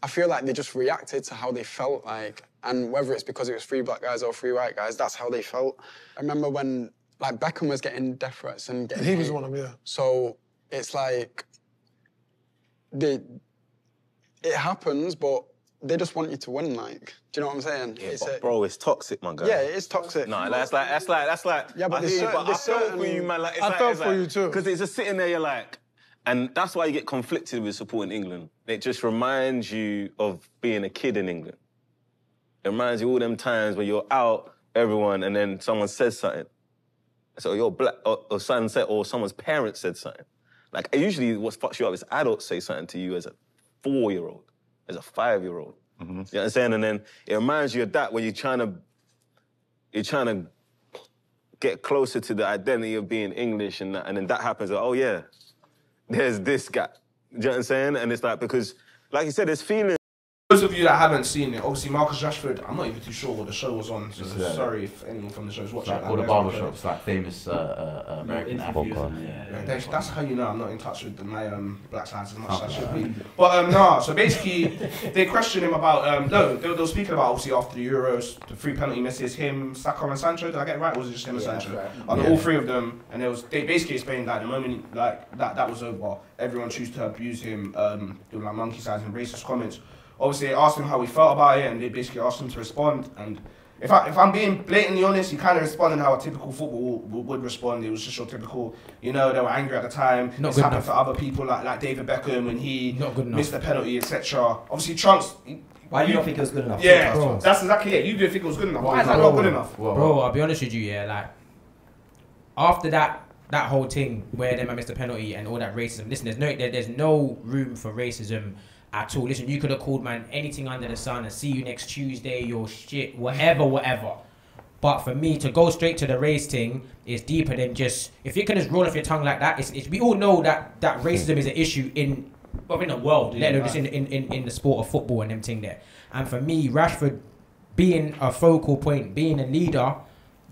I feel like they just reacted to how they felt like, and whether it's because it was 3 black guys or 3 white guys, that's how they felt. I remember when like Beckham was getting death threats and getting he was one of them, yeah. So it's like it happens, but they just want you to win. Like, do you know what I'm saying? Yeah, but bro, it's toxic, my guy. Yeah, it is toxic. No, that's like. Yeah, but I felt for you, man. Like, I felt for you too. Because it's just sitting there, you're like. And that's why you get conflicted with supporting England. It just reminds you of being a kid in England. It reminds you all them times where you're out, everyone, and then someone says something. So you're black, or someone said, or someone's parents said something. Like, usually what fucks you up is adults say something to you as a 4-year-old, as a 5-year-old. You know what I'm saying? And then it reminds you of that when you're trying to get closer to the identity of being English, and then that happens, like, oh yeah, there's this guy. Do you know what I'm saying? And it's like, because, like you said, there's feelings. Those of you that haven't seen it, obviously Marcus Rashford, I'm not even too sure what the show was on, so sorry if anyone from the show's watching. Like all the barbershops, like famous American Africa. Yeah. That's how you know I'm not in touch with my black sides as much as I should be. But no, so basically they questioned him about, they were speaking about obviously after the Euros, the 3 penalty misses, him, Saka and Sancho, did I get it right? Or was it just him and Sancho? Right. All 3 of them, and they basically explained that the moment like that was over, everyone chose to abuse him, doing like monkey signs and racist comments. Obviously, they asked him how he felt about it, and they basically asked him to respond. And if I'm being blatantly honest, he kind of responded how a typical football would respond. It was just your typical, you know, they were angry at the time. It's happened for other people like David Beckham when he missed the penalty, etc. Obviously, Trunks. Why do you not think it was good enough? Yeah, bro. That's exactly it. You didn't think it was good enough. Why is that not good enough? Bro, I'll be honest with you, yeah, like, after that whole thing where them missed the penalty and all that racism, listen, there's no room for racism at all. Listen, you could have called man anything under the sun and see you next Tuesday, your shit, whatever. But for me to go straight to the race thing is deeper than just, if you can just roll off your tongue like that, we all know that racism is an issue in the world, let alone just in the sport of football and them thing there. And for me, Rashford being a focal point, being a leader,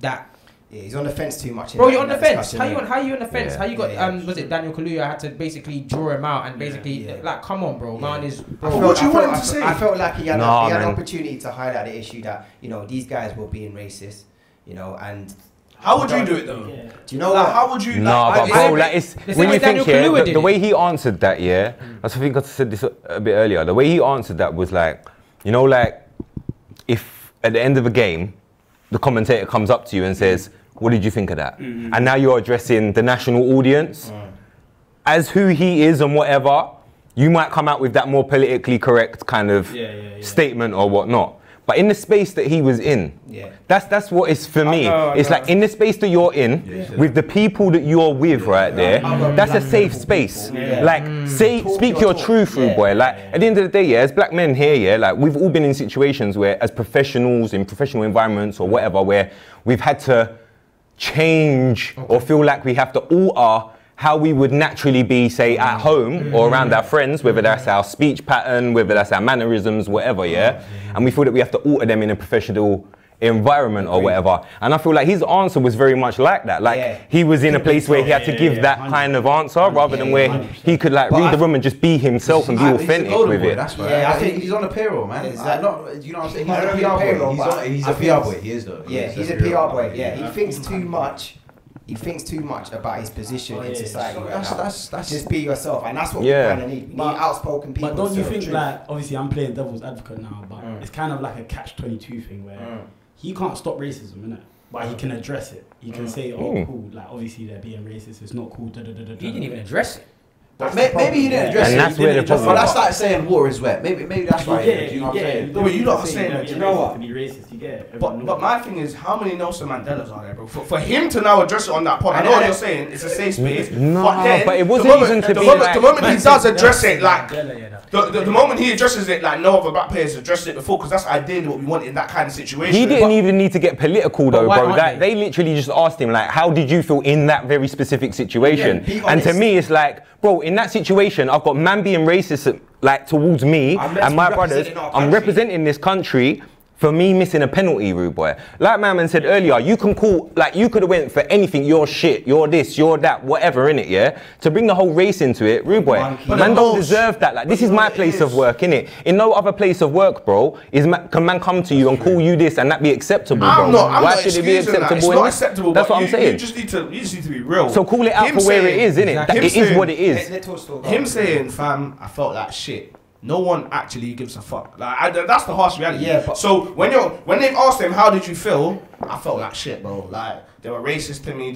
that. Yeah, he's on the fence too much. Bro, you're on the fence. How you on the fence? How you got was it Daniel Kaluuya had to basically draw him out and basically like, come on, bro, man is. Bro, what do you want him to say? I felt like he had an opportunity to highlight the issue that, you know, these guys were being racist, you know, and. How would you do it though? Yeah. Do you know what? How would you? No, but bro, like it's when you think the way he answered that, I think I said this a bit earlier. The way he answered that was like, you know, like if at the end of a game, the commentator comes up to you and says, "What did you think of that?" And now you're addressing the national audience as who he is and whatever. You might come out with that more politically correct kind of statement or whatnot. But in the space that he was in, that's what it's for me. It's like in the space that you're in, with the people that you're with right there, that's a safe space. Like, speak your truth, rude boy. Like, at the end of the day, as black men here, like, we've all been in situations where, as professionals, in professional environments or whatever, where we've had to change or feel like we have to alter how we would naturally be, say, at home or around our friends, whether that's our speech pattern, whether that's our mannerisms, whatever, and we feel that we have to alter them in a professional environment or whatever. And I feel like his answer was very much like that. Like, he was in a place where he had to give that kind of answer rather than where he could, like, read the room and just be himself and be authentic with it. That's right. I think he's on a payroll, man. You know what I'm saying? He's on a PR boy. He's a PR boy. He is, though. Yeah, he's a PR boy. Yeah, he thinks too much. He thinks too much about his position in society. That's just be yourself, and that's what we kind of need. We need outspoken people. But don't you think, like, obviously I'm playing devil's advocate now, but it's kind of like a catch-22 thing where he can't stop racism, innit? But he can address it. He can say, "Oh, cool. Like, obviously they're being racist. It's not cool." He didn't even address it. Maybe he didn't address it. And that's where the problem. But I started saying war is wet. Maybe that's right. You know what I'm saying? No, but you lot are saying that. You know what? To be racist, you get it. But my thing is, how many Nelson Mandelas are there, bro? For him to now address it on that pod, I know what you're saying. It's a safe space. No, but it wasn't even to be like. The moment he does address it, like the moment he addresses it, like no other black players addressed it before, because that's ideally what we want in that kind of situation. He didn't even need to get political though, bro. They literally just asked him, like, how did you feel in that very specific situation? And to me, it's like, bro, in that situation, I've got man being racist, like, towards me and my brothers. I'm representing this country for me missing a penalty, rude boy. Like my man said earlier, you can call, like you could have went for anything, you're shit, you're this, you're that, whatever, innit, yeah? To bring the whole race into it, rude boy, man don't deserve that. Like, this is my place of work, innit? In no other place of work, bro, can man come to you and call you this and that be acceptable, bro? Why should it be acceptable? It's not acceptable. That's what I'm saying. You just need to be real. So call it out for where it is, innit? It is what it is. Him saying, fam, I felt like shit. No one actually gives a fuck. Like that's the harsh reality. Yeah. But so when they've asked him how did you feel, I felt like shit, bro. Like they were racist to me.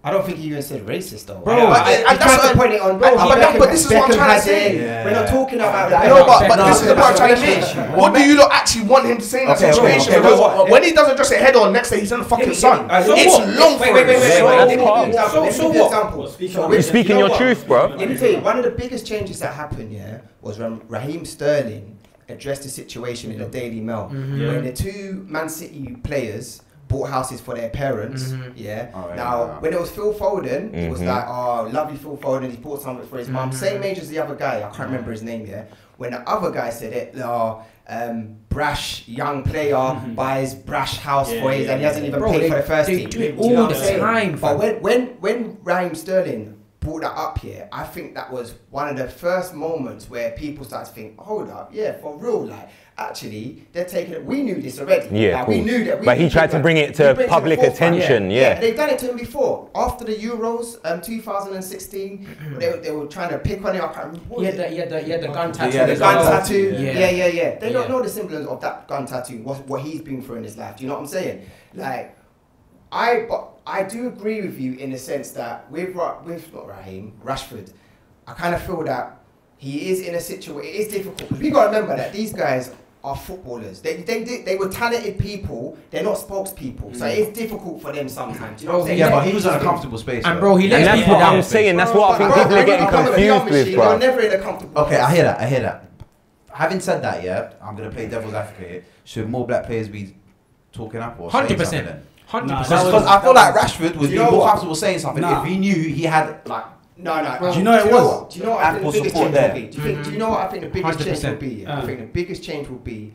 I don't think he even said racist though. Bro, I tried to point it on. But this is what I'm trying to say. We're not talking about that. No, but this is what I'm trying to make. What do you not actually want him to say in that situation? Because when he doesn't just say head on, next day he's in the fucking sun. It's long for him. So what? You're speaking your truth, bro. Let me tell you, one of the biggest changes that happened, was when Raheem Sterling addressed the situation in the Daily Mail. When the two Man City players bought houses for their parents, when it was Phil Foden, it was like, oh, lovely Phil Foden, he bought something for his mum, same age as the other guy, I can't remember his name, when the other guy said it, brash young player buys brash house for his, and he hasn't even paid for the first team. Do it all the time. But when Raheem Sterling brought that up here, I think that was one of the first moments where people started to think, hold up, for real, like, actually, they're taking it. We knew this already. Yeah, like, we knew that. But he tried to bring it to public attention. Yeah, they've done it to him before. After the Euros, 2016, they were trying to pick on him. I can't remember. He had the gun tattoo. The gun tattoo. Yeah. They don't know the semblance of that gun tattoo. What he's been through in his life. Do you know what I'm saying? Like, I do agree with you in the sense that with not Raheem, Rashford, I kind of feel that he is in a situation. It is difficult because we got to remember that these guys are footballers. They were talented people. They're not spokespeople, so it's difficult for them sometimes. You know what I'm saying? Yeah, but he was in a comfortable space. And bro, he lets that's people what down. I'm saying. That's what I think people are getting confused with, bro. You're never in a comfortable. Okay, I hear that. Having said that, I'm gonna play devil's advocate here. Should more black players be talking up or 100%. 100%. Because I feel like Rashford would be more comfortable saying something if he knew he had like. No. Do you know it was? Do you know what I think the biggest change will be? Do you know what I think the biggest change will be? I think the biggest change will be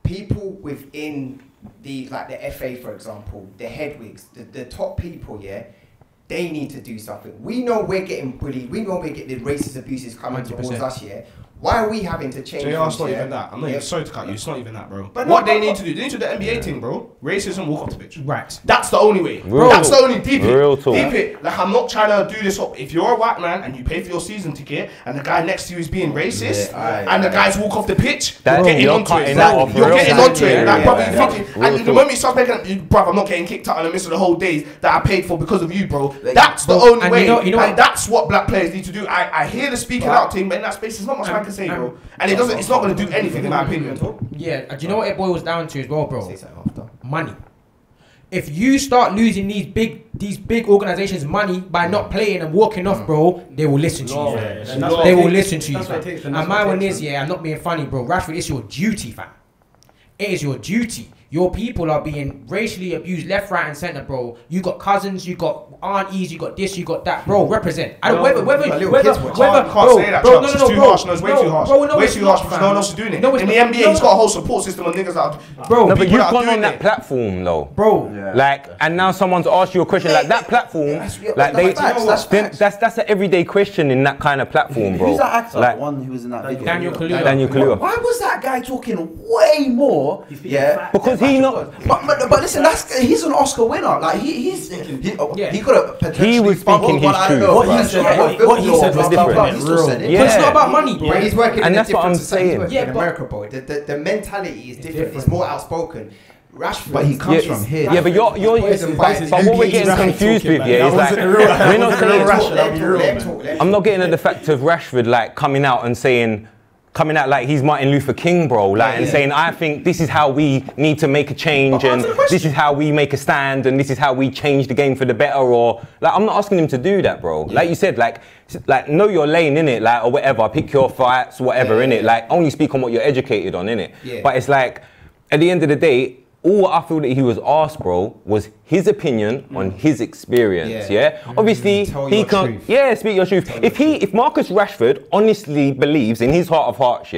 people within the FA, for example, the headwigs, the top people, they need to do something. We know we're getting bullied. We know we're getting the racist abuses coming towards us, Why are we having to change? JR, it's not even that. I'm not even sorry to cut you. It's not even that, bro. But what they need to do, they need to do the NBA thing, bro. Racism, walk off the pitch. Right. That's the only way. That's the only deep it. Like, I'm not trying to do this. If you're a white man and you pay for your season ticket and the guy next to you is being racist and the guys walk off the pitch, you're getting onto it. You're getting onto it. Like, brother, you're thinking, and the moment you start making, brother, I'm not getting kicked out in the midst of the whole days that I paid for because of you, bro. That's the only way. And that's what black players need to do. I hear the speaking out thing, but in that space, there's not much I can say, bro. And it's not going to do anything, in my opinion. Yeah, do you know what it boils down to as well, bro? Money. If you start losing these big organizations money by not playing and walking off, bro, they will listen to you. They will listen to you. And my one is, I'm not being funny, bro. Rashford, it's your duty, fam. It is your duty. Your people are being racially abused left, right, and centre, bro. You got cousins, you got aunties, you got this, you got that, bro. Represent. I don't whether can't say that, bro. It's too harsh. No, it's way too harsh. Way too harsh because no one else is doing it. In the NBA, he's got a whole support system of niggas that are, bro. No, but you've gone on that platform, though, bro. Like, and now someone's asked you a question like that platform. Like that's an everyday question in that kind of platform, bro. Who's that actor? Like one who was in that video. Daniel Kaluuya. Why was that guy talking way more? Because he not. But listen, he's an Oscar winner. Like he could have potentially. He was speaking his truth. What he said was different. But it's not about money, bro. He's working and in that's a what I'm different saying. in America, bro. The mentality is different. It's more outspoken. Rashford, but he comes from here. Yeah, but you're but what we're getting confused with here is like we're not saying. I'm not getting at the fact of Rashford like coming out like he's Martin Luther King, bro, and saying, I think this is how we need to make a change, and this is how we make a stand, and this is how we change the game for the better, or like I'm not asking him to do that, bro. Like you said, like know your lane, innit, like, or whatever, pick your fights, whatever, innit, like only speak on what you're educated on, innit. But it's like at the end of the day, all I feel that he was asked, bro, was his opinion on his experience. Obviously, he can't. Speak your truth. If Marcus Rashford honestly believes in his heart of hearts,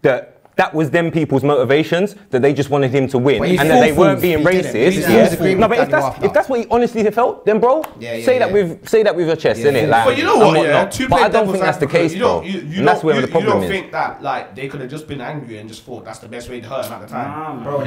that that was them people's motivations, that they just wanted him to win, But and that they weren't being racist. No, but if that's what he honestly felt, then bro, say that with your chest, innit? Like, but you know what? Yeah, but I don't think that's the case, bro. And that's where the problem is. You don't think that like they could have just been angry and just thought that's the best way to hurt him at the time? Bro,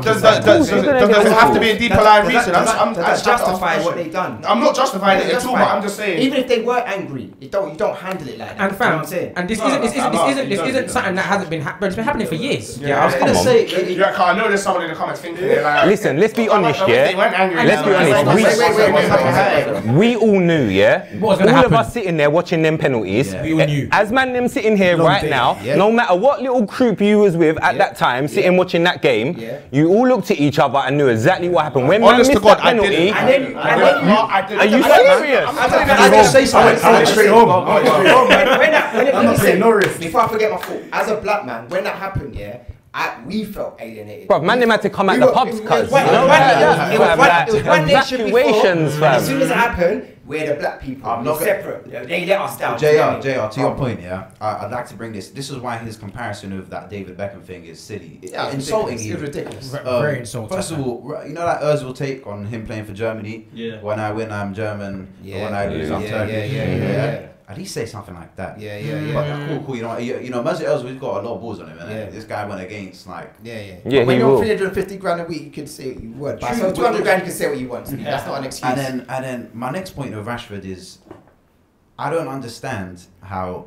does it have to be a deeper line reason? I'm justifying what they've done. I'm not justifying it at all, but I'm just saying. Even if they were angry, you don't handle it like that. And fam, and this isn't something that hasn't been happening. It's been happening for years. Yeah, I was gonna say. Yeah, I know there's someone in the comments thinking they're like. Listen, let's be honest, yeah. Let's be honest. We all knew, yeah. All of us sitting there watching them penalties. We all knew. As man, them sitting here right now, no matter what little group you was with at that time, sitting watching that game, you all looked at each other and knew exactly what happened. When man missed that penalty, are you serious? I didn't say something. I went straight home. I'm not playing no risk. Before I forget my fault, as a black man, when that happened, we felt alienated. Bro, man, they had to come at the pubs, cuz. Evacuations, fam. As soon as it happened, we're the black people. I'm not separate. They let us down. JR, to your point, I'd like to bring this. This is why his comparison of that David Beckham thing is silly. It's insulting. It's ridiculous. Very insulting. First of all, you know that Özil take on him playing for Germany? Yeah. When I win, I'm German. When I lose, I'm Turkish. Yeah. At least say something like that. Yeah. But cool. You know, Mesut Ozil's got a lot of balls on him, and this guy went against like. Yeah. When you're 350 grand a week, you can say what you want. But so 200 grand, you can say what you want. That's not an excuse. And then my next point of Rashford is, I don't understand how.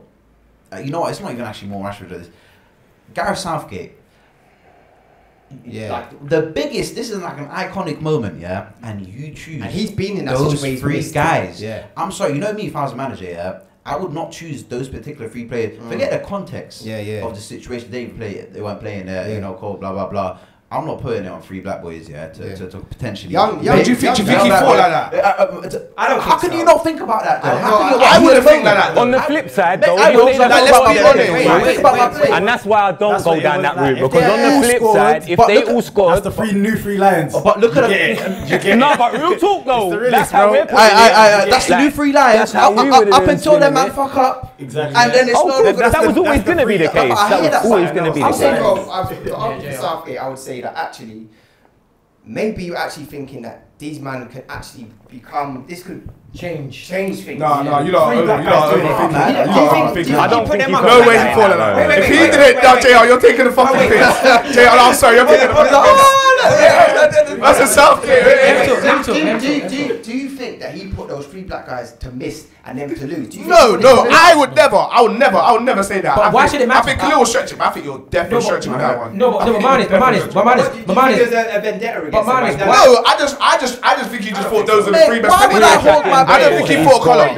You know what? It's not even actually more Rashford. This Gareth Southgate. Yeah. Like the biggest. This is like an iconic moment, and you choose. And he's been in that those situation. Three guys. Yeah. I'm sorry. You know me, if I was a manager, I would not choose those particular three players. Forget the context of the situation. They weren't playing there, you know, cold, blah, blah, blah. I'm not putting it on three black boys, to potentially. Do you think he thought like that? I don't. How can you not think about that? I wouldn't think like that. On the flip side, though, let's be honest. And that's why I don't go down that route, because on the flip side, if they all scored, that's the new three lions. But look at it. No, but real talk though, that's how we're putting it. That's the new three lions. Up until them man fuck up. Exactly. And then it's not. That was always going to be the case. That was always going to be the case. I would say that actually, maybe you're actually thinking that these men can actually become. This could change things. No, you don't overthink it. I don't think no way you fall like that. If he did it, no, JR, you're taking the fucking piss. JR, I'm sorry, you're taking the fucking piss. That's a self-care. Do you think that he put those three black guys to miss and them to lose? No, I would never say that. But why should it matter? I think Khalil was stretching, but I think you're definitely stretching with that one. No, but man, there's a vendetta against him. No, I just think he just thought those are the three best penalties. I don't think he fought colour.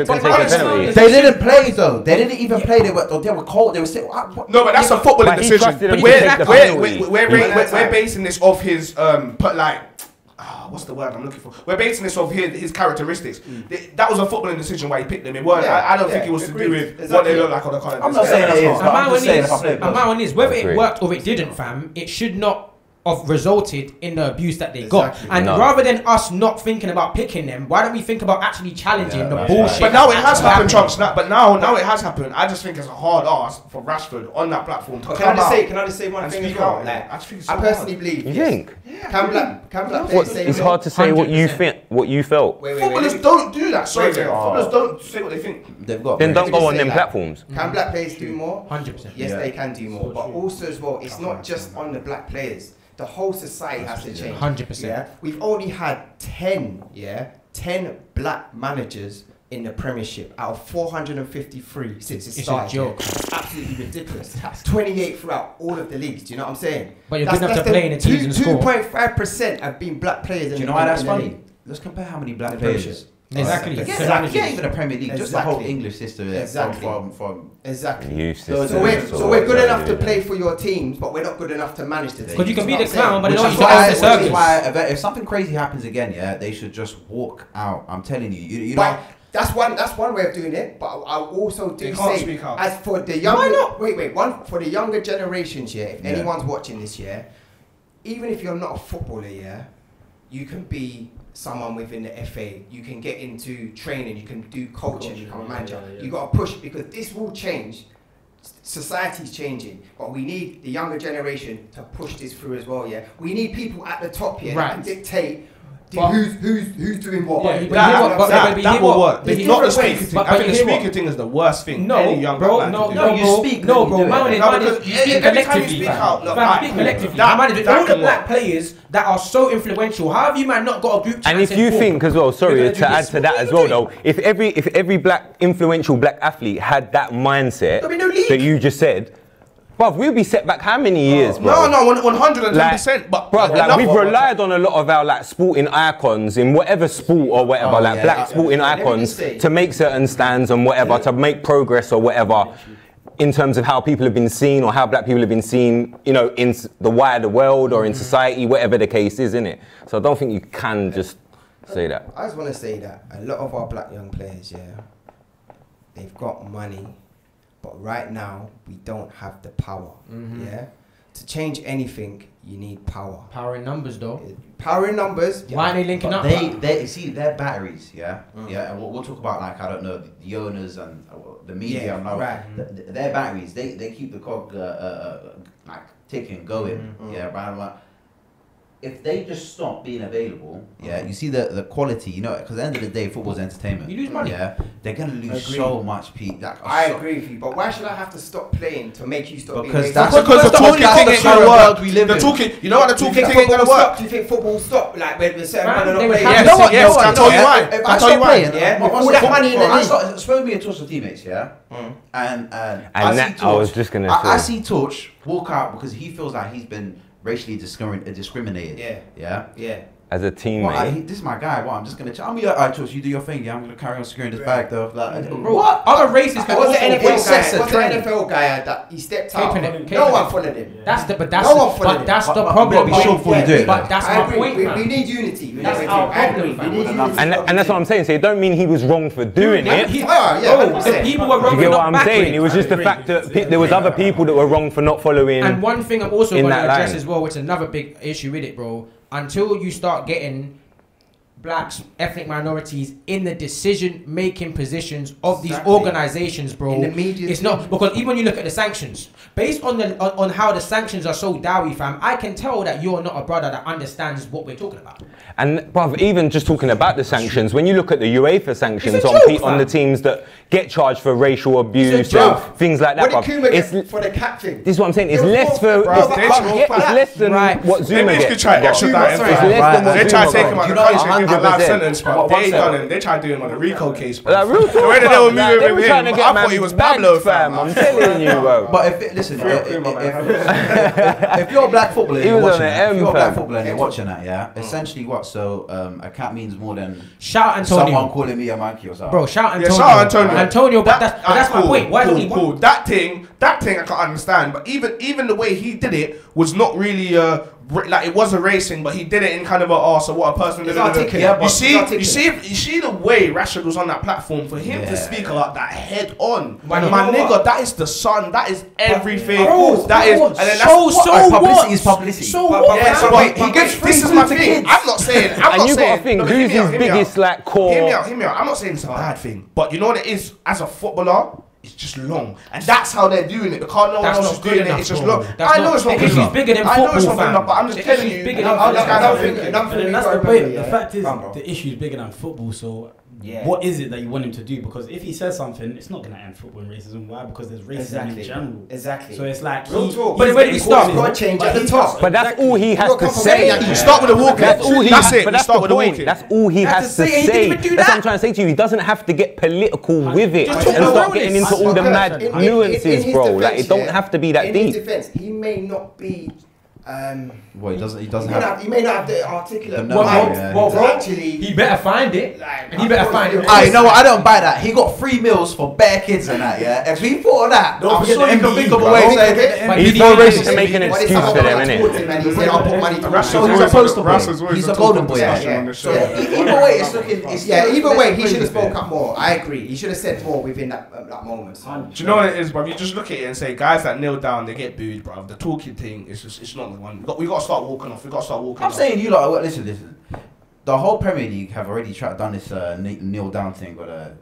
They didn't play though. They didn't even play. They were cold. They were saying, no, but that's a footballing decision. We're basing this off his what's the word I'm looking for? We're basing this off his characteristics. That was a footballing decision why he picked them. It weren't. I don't think it was to do with what they look like on the colour. I'm not saying it is. I'm just saying. My is whether it worked or it didn't, fam. It should not have resulted in the abuse that they got. And rather than us not thinking about picking them, why don't we think about actually challenging the bullshit? But now it has happened, Trunks. But now it has happened. I just think it's a hard ass for Rashford on that platform to can I just say one thing as well? I personally believe. You think? Can black it's hard to say what you think, what you felt. Footballers don't do that. Sorry, footballers don't say what they think. They've got. Then don't go on them platforms. Can black players do more? 100%. Yes, they can do more. But also as well, it's not just on the black players. The whole society has to change. 100%. Yeah, we've only had 10 black managers in the Premiership out of 453 since it started. It's a joke. It's absolutely ridiculous. 28 throughout all of the leagues. Do you know what I'm saying? But you're good enough to play in a team and score. 2.5% have been black players. Do you know why that's funny? Let's compare how many black players. Exactly. Yeah, even the Premier League, just the whole English system. From exactly. So we're good enough to play for your teams, but we're not good enough to manage the team. Because you can be the clown, but it don't the circus. If something crazy happens again, they should just walk out. I'm telling you, you know. That's one way of doing it, but I also do say, as for the younger, for the younger generations, if anyone's watching this, even if you're not a footballer, you can be someone within the FA, you can get into training, you can do coaching, become a manager. You got to push because this will change society's changing, but we need the younger generation to push this through as well. Yeah, we need people at the top here that can dictate. Who's doing what? That will work. But not the speaker thing. I think the speaker thing is the worst thing. Any young black man can do. You speak collectively. All the black players that are so influential. How have you man not got a group chat? And if you think as well, sorry to add to that as well though, if every black influential black athlete had that mindset that you just said. Bruv, we'll be set back how many years, bro? No, 110%. But bruv, like we've relied on a lot of our like sporting icons in whatever sport or whatever, black sporting icons to make certain stands and whatever, to make progress or whatever, in terms of how people have been seen or how black people have been seen, you know, in the wider world or in society, whatever the case is, innit? So I don't think you can just say that. I just want to say that a lot of our black young players, they've got money. But right now, we don't have the power, To change anything, you need power. Power in numbers, though. Power in numbers. Why are they linking up? They see their batteries, and we'll talk about like I don't know the owners and the media. Their batteries, they keep the cog like ticking, going. If they just stop being available, you see the quality, you know, because at the end of the day, football's entertainment. You lose money. They're going to lose so much. I agree with you, but why should I have to stop playing to make you stop because being that's because the talking thing ain't going to work. The talking, you know what the talking thing ain't going to work? Do you think football stop? Like when the certain man are not playing? Yes, I'll tell you why. I'll tell you why. All that money in the league. I spoke to me and Torch teammates, and I was just going to say. I see Torch walk out because he feels like he's been racially discriminated. As a teammate. This is my guy. I'm just gonna. I'm gonna. Alright, you do your thing. I'm gonna carry on securing this bag though. What? Other races can also NFL guy that he stepped out. No one followed him. That's the problem. Be sure before you do it. But that's my point, man. We need unity. That's our problem, and that's what I'm saying. So it don't mean he was wrong for doing it. People were wrong. You get what I'm saying? It was just the fact that there was other people that were wrong for not following. And one thing I'm also going to address as well, which is another big issue with it, bro. Until you start getting blacks, ethnic minorities in the decision-making positions of these organizations, bro, in the media, it's not, because even when you look at the sanctions, based on on how the sanctions are so dowy, fam, I can tell that you're not a brother that understands what we're talking about. And bruv, even just talking about the sanctions, when you look at the UEFA sanctions on the teams that get charged for racial abuse and things like that, what did Kuma get for the cap thing? This is what I'm saying. It's less for it's less than what Zuma gets. They try to take him out of the country. Life sentence, bro. They done him. They tried to do him on a RICO case, bro. Like, real the way that they were moving with him, I thought he was Pablo, fam. I'm telling you, bro. But if you're a black footballer and you're watching that, essentially what? So a cat means more than shout Antonio. Someone calling me a monkey or something. Bro, shout Antonio. Shout Antonio. Antonio, but that's my point. Why don't he cool. That thing I can't understand. But even the way he did it was not really like it was a racing, but he did it in kind of so what a person did. You see the way Rashid was on that platform for him to speak about that head on. My nigga, that is the sun. That is everything. That is, and then that's publicity is publicity. So what? He gets. This is my thing. I'm not saying. And you gotta think who's his biggest like core. Hear me out. I'm not saying it's a bad thing, but you know what it is as a footballer. It's just long, and that's how they're doing it. Because no one else is doing it. It's just long. I know it's not good enough. Bigger than football, but I'm just telling you. That's the point. The fact is, the issue is bigger than football. So, what is it that you want him to do? Because if he says something, it's not going to end football and racism. Why? Because there's racism in general. Exactly. So it's like, but where do you start? You've got to change at the top. But that's all he has to say. You start with the walking. That's all he. That's it. But that's the point. That's all he has to say. That's what I'm trying to say to you. He doesn't have to get political with it and start getting into all the mad nuances, bro. Like it don't have to be that deep. In his defense, he may not be. Well, he doesn't have. He may not have the articulate. Well, actually, he better find it. He better find it. You know what? I don't buy that. He got free meals for bare kids and that. Yeah, if he thought of that, I'm sure he can think of a way of saying he's no racist to make an excuse for them, innit? He said, "I'll put money to So he's supposed to be. He's a golden boy. So either way, it's looking. Either way, he should have spoke up more. I agree. He should have said more within that moment. Do you know what it is, bro? You just look at it and say, guys that kneel down, they get booed, bro. The talking thing is just, it's not the one. We got to start walking off. I'm saying you lot. Listen. The whole Premier League have already done this kneel down thing, but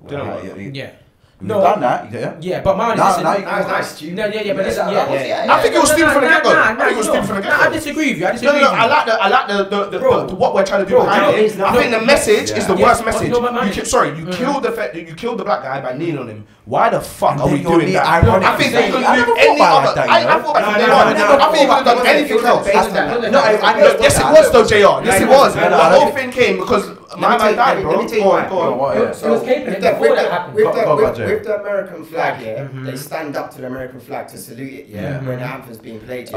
We've done that, yeah. Yeah, but my Nice, but listen, I think it was stealing from the get-go. I think it was stealing from the get-go. I disagree with you. No, I like the what we're trying to do behind it. I think the message is the worst message. You killed the black guy by kneeling on him. Why the fuck are we doing that? I think they could do any other. I thought back from day one. I think you could have done anything else. Yes, it was though, JR. Yes, it was. The whole thing came because my man died, bro. Let me tell you why. With with the American flag, they stand up to the American flag to salute it, when the anthem's being played,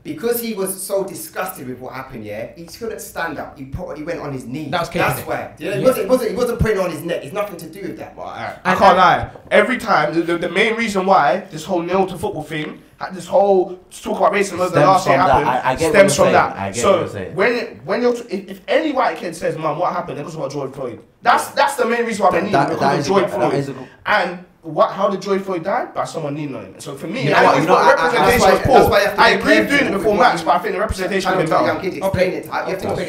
because he was so disgusted with what happened, he couldn't stand up. He went on his knees. That's why. He wasn't putting it on his neck. It's nothing to do with that. I can't lie. Every time, the main reason why this whole nil to football thing, this whole talk about racism over the last year happened, stems from that. So when you're if any white kid says, "Man, what happened?" They're talking about George Floyd. That's the main reason why they need it, because of George Floyd. And how did George Floyd die? By someone kneeling on him. So for me, I think the representation was poor. I agree with doing it before match, but I think the representation was better. You have to explain it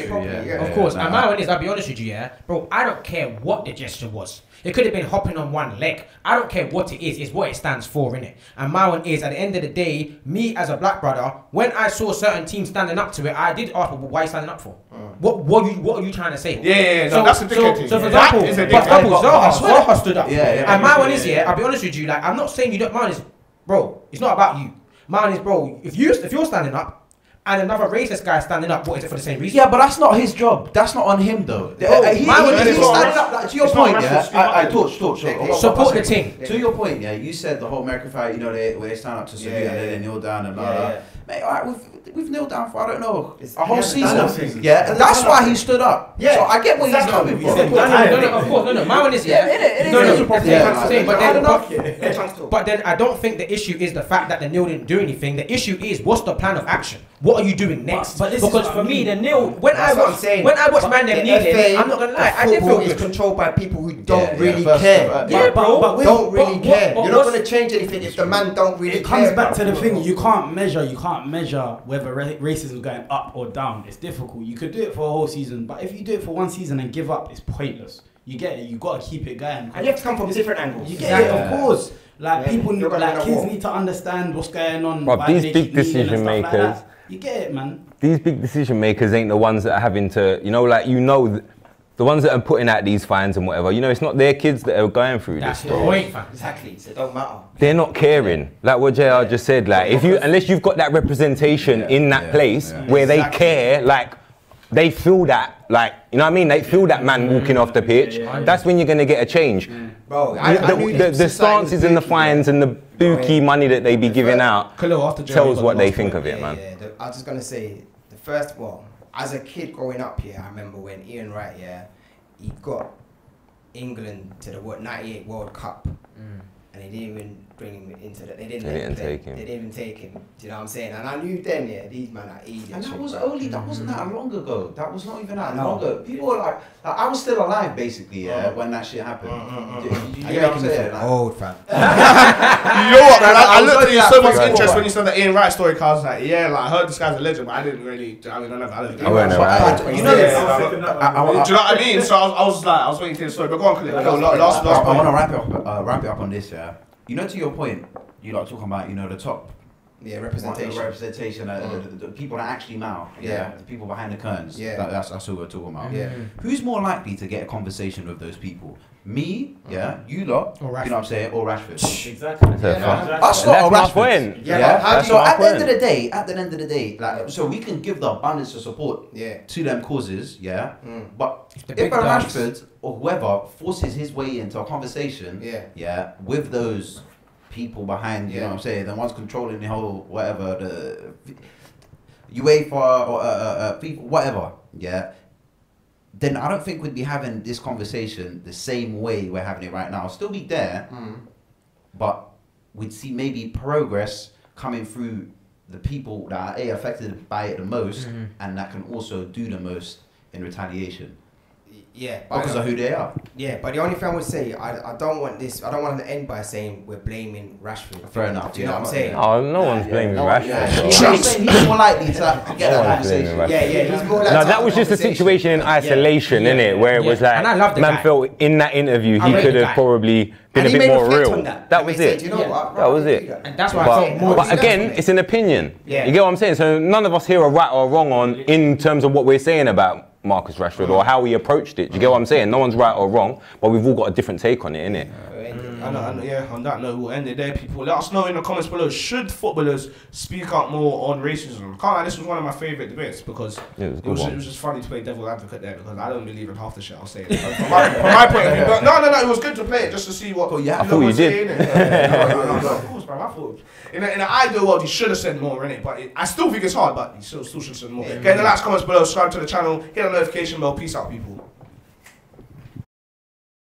properly. Of course. And my one is, I'll be honest with you, bro, I don't care what the gesture was. It could have been hopping on one leg. I don't care what it is. It's what it stands for, innit? And my one is, at the end of the day, me as a black brother, when I saw certain teams standing up to it, I did ask, why are you standing up for? What are you trying to say? No, that's a dickhead. So for example, Zaha stood up. And my one is, I'll be honest with you, like, I'm not saying you don't, mine is, bro, it's not about you. Mine is, bro, if you're standing up, and another racist guy standing up, what is it for the same reason? Yeah, but that's not his job. That's not on him though. He's standing up. Like, to your point, torch. Support the team. To your point, you said the whole American flag, where they stand up to salute and then they kneel down and blah blah. Mate, alright, we've knelt down for, I don't know, a whole season. Yeah, and that's why he stood up. Yeah, so I get where he's coming from. No, of course, no. My one is but then I don't think the issue is the fact that the nil didn't do anything. The issue is, what's the plan of action? What are you doing next? Because for me, the nil, when I watch man them kneeling, I'm not gonna lie, I did feel good. It's controlled by people who don't really care. Yeah, bro. Don't really care. You're not gonna change anything if the man don't really care. It comes back to the thing, you can't measure whether racism is going up or down. It's difficult. You could do it for a whole season, but if you do it for one season and give up, it's pointless. You get it. You got to keep it going. And you have to come from different angles. You get it, of course. Like people, like kids need to understand what's going on. But these big decision makers, you get it, man. These big decision makers ain't the ones that are having to, the ones that are putting out these fines and whatever, it's not their kids that are going through this. That's the point, fam. Exactly. So it don't matter. They're not caring. Like what JR just said, like unless you've got that representation in that place where they care, like they feel that, like, you know what I mean? They feel that man walking off the pitch. That's when you're gonna get a change. Bro, the stances and the fines and the bookie money that they be giving out tells what they think of it, man. I was just gonna say, as a kid growing up here, I remember when Ian Wright, he got England to the 98 World Cup, and they didn't even bring him into that. They didn't take him. They didn't even take him. Do you know what I'm saying? And I knew then, these men are idiots. And that wasn't that long ago. That was not even that long ago. People were like, I was still alive basically, when that shit happened. You making me feel old, fam. You know what, man? I looked at you so much interest when you said that Ian Wright story, cause I was like, I heard this guy's a legend, but I didn't really. I mean, I never. Do you know what I mean? So I was waiting to hear the story. But go on, Khalid. Last point. I want to wrap it up on this, to your point, you like talking about, the top. Yeah, representation. The people that actually matter. The people behind the curtains. That's what we're talking about. Yeah. Who's more likely to get a conversation with those people? Me, you lot, or Rashford. You know what I'm saying, or Rashford. Exactly. Us lot or Rashford. So at the end of the day, like, so we can give the abundance of support to them causes, but if a Rashford or whoever forces his way into a conversation, with those people behind, you know what I'm saying, the ones controlling the whole whatever, the UEFA or FIFA, whatever, then I don't think we'd be having this conversation the same way we're having it right now. I'll still be there, but we'd see maybe progress coming through the people that are affected by it the most, and that can also do the most in retaliation. Yeah, because of who they are. Yeah, but the only thing I would say, I don't want to end by saying we're blaming Rashford. Fair enough. Do you know what I'm saying? Oh, no one's blaming Rashford. He's more likely to get that conversation. Yeah, he's more likely. No, that was just a situation in isolation, innit? Where it was like, man felt in that interview he could have probably been a bit more real. That was it. That was it. And that's why I felt more. But again, it's an opinion. You get what I'm saying? So none of us here are right or wrong on in terms of what we're saying about Marcus Rashford or how he approached it. Do you get what I'm saying? No one's right or wrong, but we've all got a different take on it, innit? On that note, we'll end it there, people. Let us know in the comments below, should footballers speak up more on racism? Can't lie, this was one of my favourite debates because it was just funny to play devil's advocate there because I don't believe in half the shit I'll say. From my point of view. But no, it was good to play it just to see what I thought you did. No, of course, man. I thought in an ideal world, he should have said more, innit? But I still think it's hard, but he still should have said more. Get in the likes, comments below, subscribe to the channel, hit the notification bell. Peace out, people.